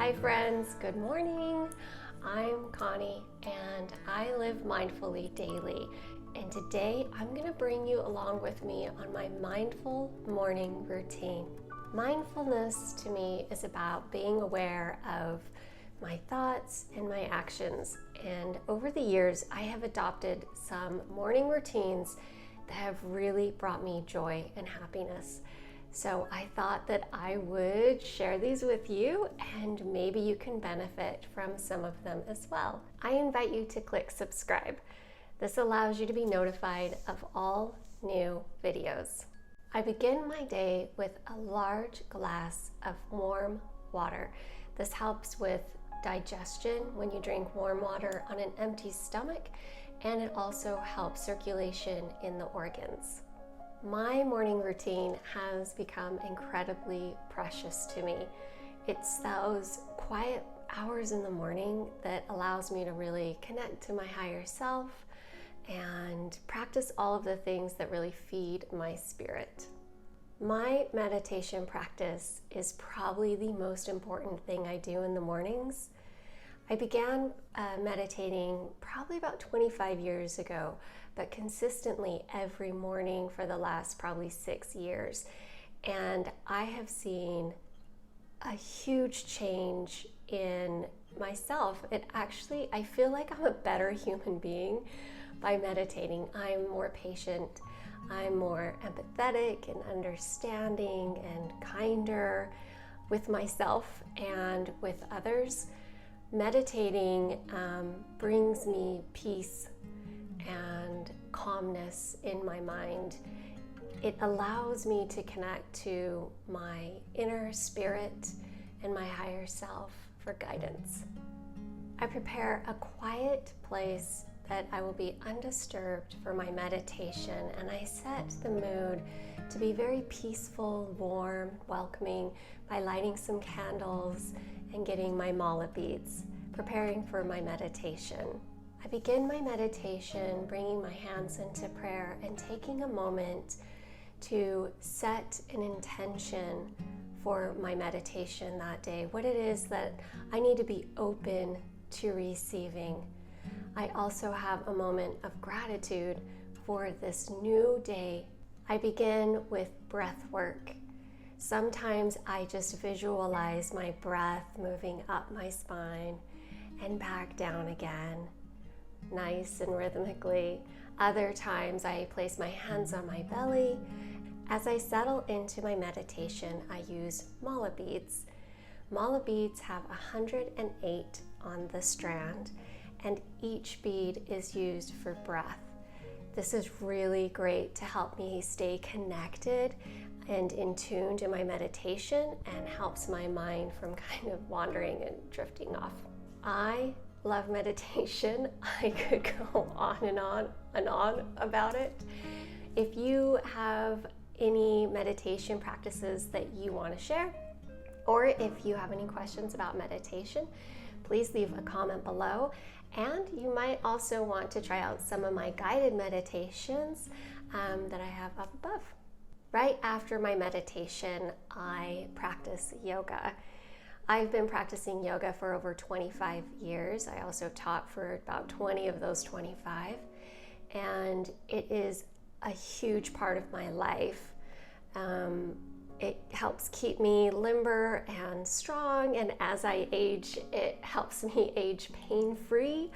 Hi friends, good morning. I'm Connie and I live mindfully daily. And today I'm going to bring you along with me on my mindful morning routine. Mindfulness to me is about being aware of my thoughts and my actions. And over the years, I have adopted some morning routines that have really brought me joy and happiness. So I thought that I would share these with you and maybe you can benefit from some of them as well. I invite you to click subscribe. This allows you to be notified of all new videos. I begin my day with a large glass of warm water. This helps with digestion when you drink warm water on an empty stomach, and it also helps circulation in the organs. My morning routine has become incredibly precious to me. It's those quiet hours in the morning that allows me to really connect to my higher self and practice all of the things that really feed my spirit. My meditation practice is probably the most important thing I do in the mornings. I began meditating probably about 25 years ago, but consistently every morning for the last probably 6 years. And I have seen a huge change in myself. I feel like I'm a better human being by meditating. I'm more patient, I'm more empathetic and understanding and kinder with myself and with others. Meditating brings me peace and calmness in my mind. It allows me to connect to my inner spirit and my higher self for guidance. I prepare a quiet place that I will be undisturbed for my meditation, and I set the mood to be very peaceful, warm, welcoming by lighting some candles and getting my mala beads, preparing for my meditation. I begin my meditation bringing my hands into prayer and taking a moment to set an intention for my meditation that day, what it is that I need to be open to receiving. I also have a moment of gratitude for this new day. I begin with breath work. Sometimes I just visualize my breath moving up my spine and back down again, nice and rhythmically. Other times I place my hands on my belly. As I settle into my meditation, I use mala beads. Mala beads have 108 on the strand, and each bead is used for breath. This is really great to help me stay connected and in tune to my meditation and helps my mind from kind of wandering and drifting off. I love meditation. I could go on and on about it. If you have any meditation practices that you want to share, or if you have any questions about meditation, please leave a comment below. And you might also want to try out some of my guided meditations that I have up above. Right after my meditation, I practice yoga. I've been practicing yoga for over 25 years. I also taught for about 20 of those 25. And it is a huge part of my life. It helps keep me limber and strong, and as I age, it helps me age pain-free.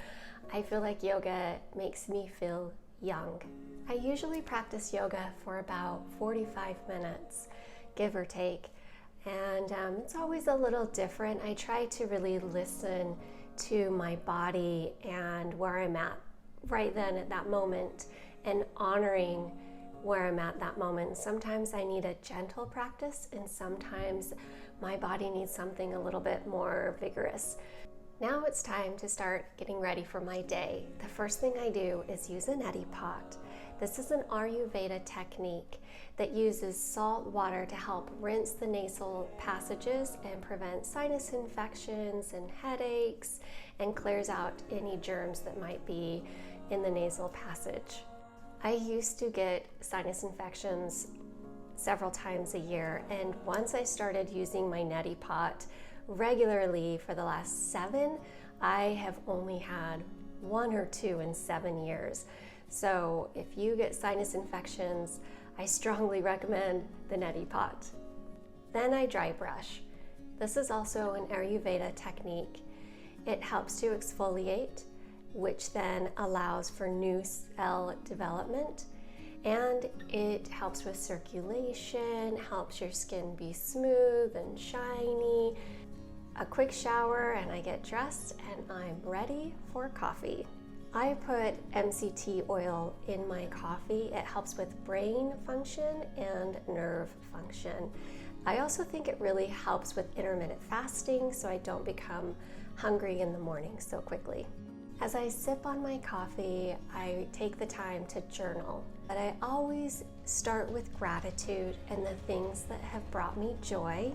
I feel like yoga makes me feel young. I usually practice yoga for about 45 minutes, give or take, and it's always a little different. I try to really listen to my body and where I'm at right then at that moment, and honoring where I'm at that moment. Sometimes I need a gentle practice, and sometimes my body needs something a little bit more vigorous. Now it's time to start getting ready for my day. The first thing I do is use a neti pot. This is an Ayurveda technique that uses salt water to help rinse the nasal passages and prevent sinus infections and headaches, and clears out any germs that might be in the nasal passage. I used to get sinus infections several times a year, and once I started using my neti pot regularly for the last 7. I have only had 1 or 2 in 7 years. So if you get sinus infections, I strongly recommend the neti pot. Then I dry brush. This is also an Ayurveda technique. It helps to exfoliate, which then allows for new cell development, and it helps with circulation, helps your skin be smooth and shiny. A quick shower and I get dressed and I'm ready for coffee. I put MCT oil in my coffee. It helps with brain function and nerve function. I also think it really helps with intermittent fasting so I don't become hungry in the morning so quickly. As I sip on my coffee, I take the time to journal. But I always start with gratitude and the things that have brought me joy.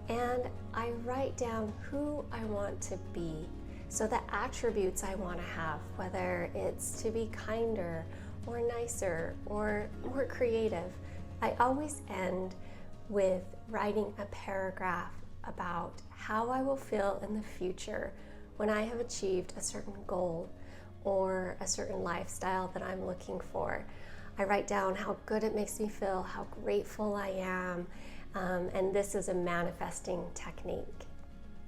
And I write down who I want to be. So the attributes I want to have, whether it's to be kinder or nicer or more creative. I always end with writing a paragraph about how I will feel in the future when I have achieved a certain goal or a certain lifestyle that I'm looking for. I write down how good it makes me feel, how grateful I am, and this is a manifesting technique.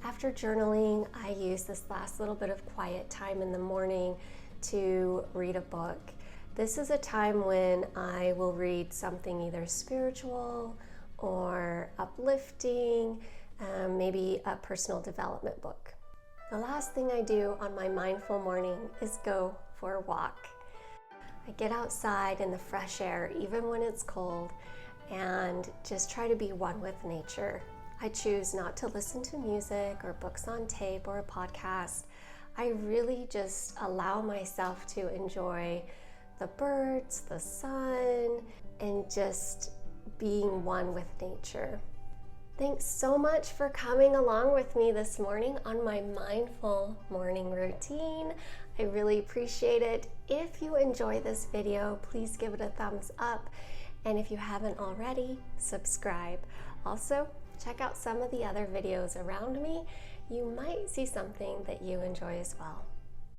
After journaling, I use this last little bit of quiet time in the morning to read a book. This is a time when I will read something either spiritual or uplifting, maybe a personal development book. The last thing I do on my mindful morning is go for a walk. I get outside in the fresh air, even when it's cold, and just try to be one with nature. I choose not to listen to music or books on tape or a podcast. I really just allow myself to enjoy the birds, the sun, and just being one with nature. Thanks so much for coming along with me this morning on my mindful morning routine. I really appreciate it. If you enjoy this video, please give it a thumbs up. And if you haven't already, subscribe. Also, check out some of the other videos around me. You might see something that you enjoy as well.